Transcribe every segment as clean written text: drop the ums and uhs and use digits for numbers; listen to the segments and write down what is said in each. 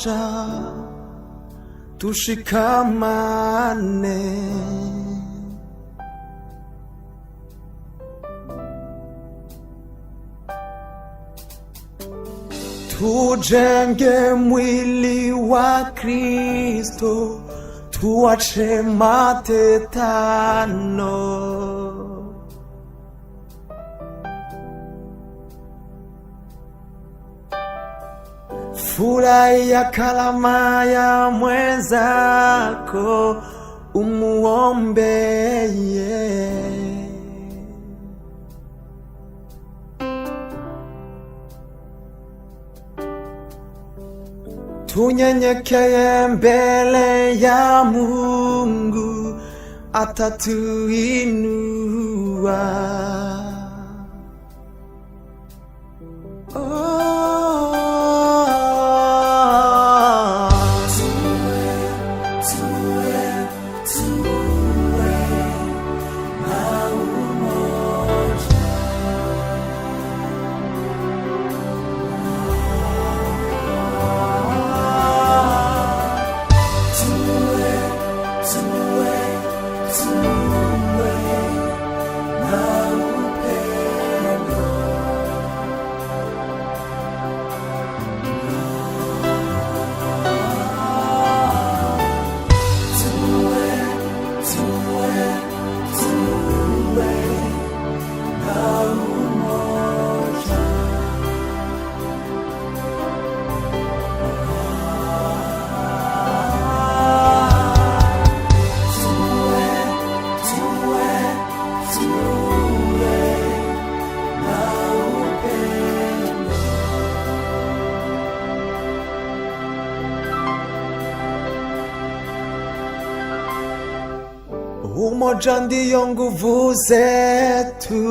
umoja, tushikamane. Tujenge mwili wa Kristo, tuache matetano. Furahia kalama ya mwenzako, umuombeye. Tunyenyekeye mbele ya Mungu, atatuinua. Umoja ndiyo nguvu zetu,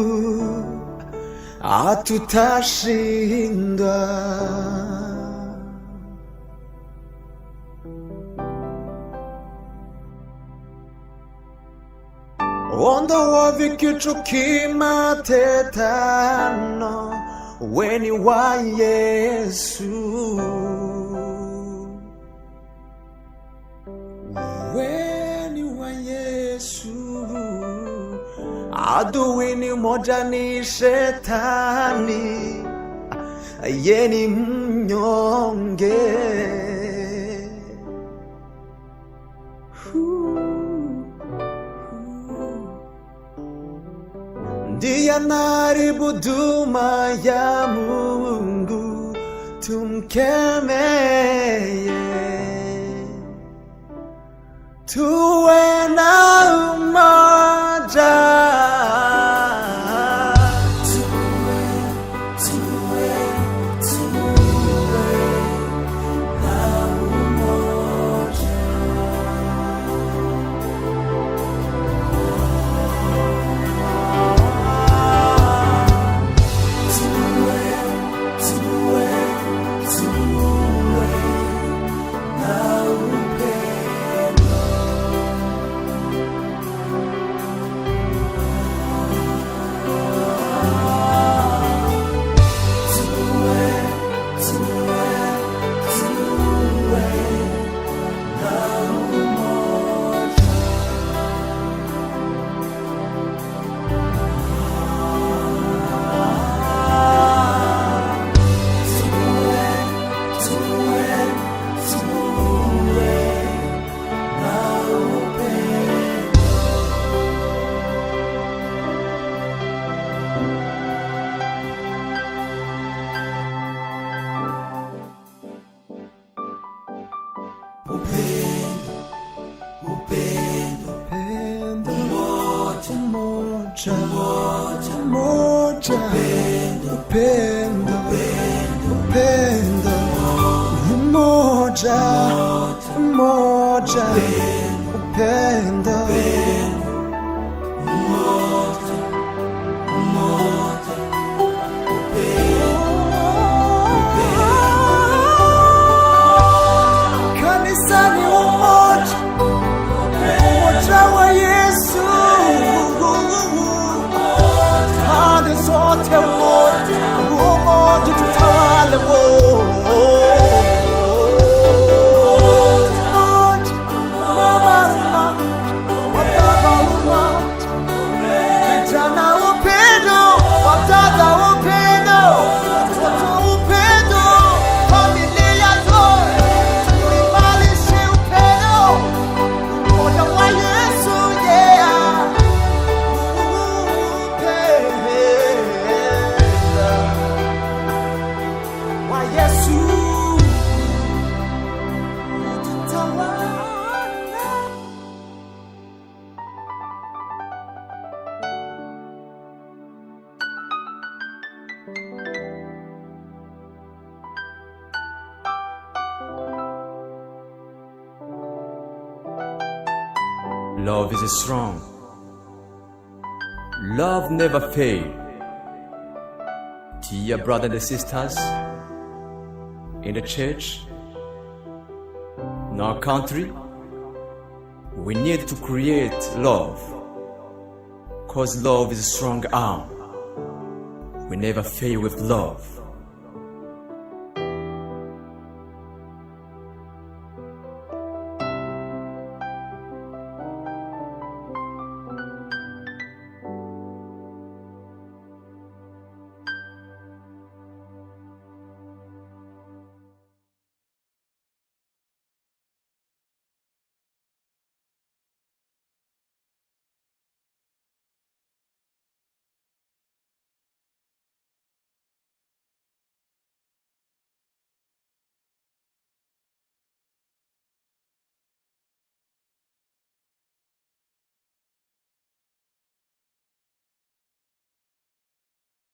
hatutashindwa. Ondoa vichuki, matetano, weni wa Yesu. Adui ni moja, ni shetani, yeye ni mnyonge. Ndiye anaharibu huduma ya Mungu, tumkemee. Tuwe na umoja, kanisani umoja, umoja wa Yesu. Pande zote umoja, umoja tutawale. Love is strong. Love never fails. Dear brothers and sisters, in the church, in our country, we need to create love, cause love is a strong arm. We never fail with love.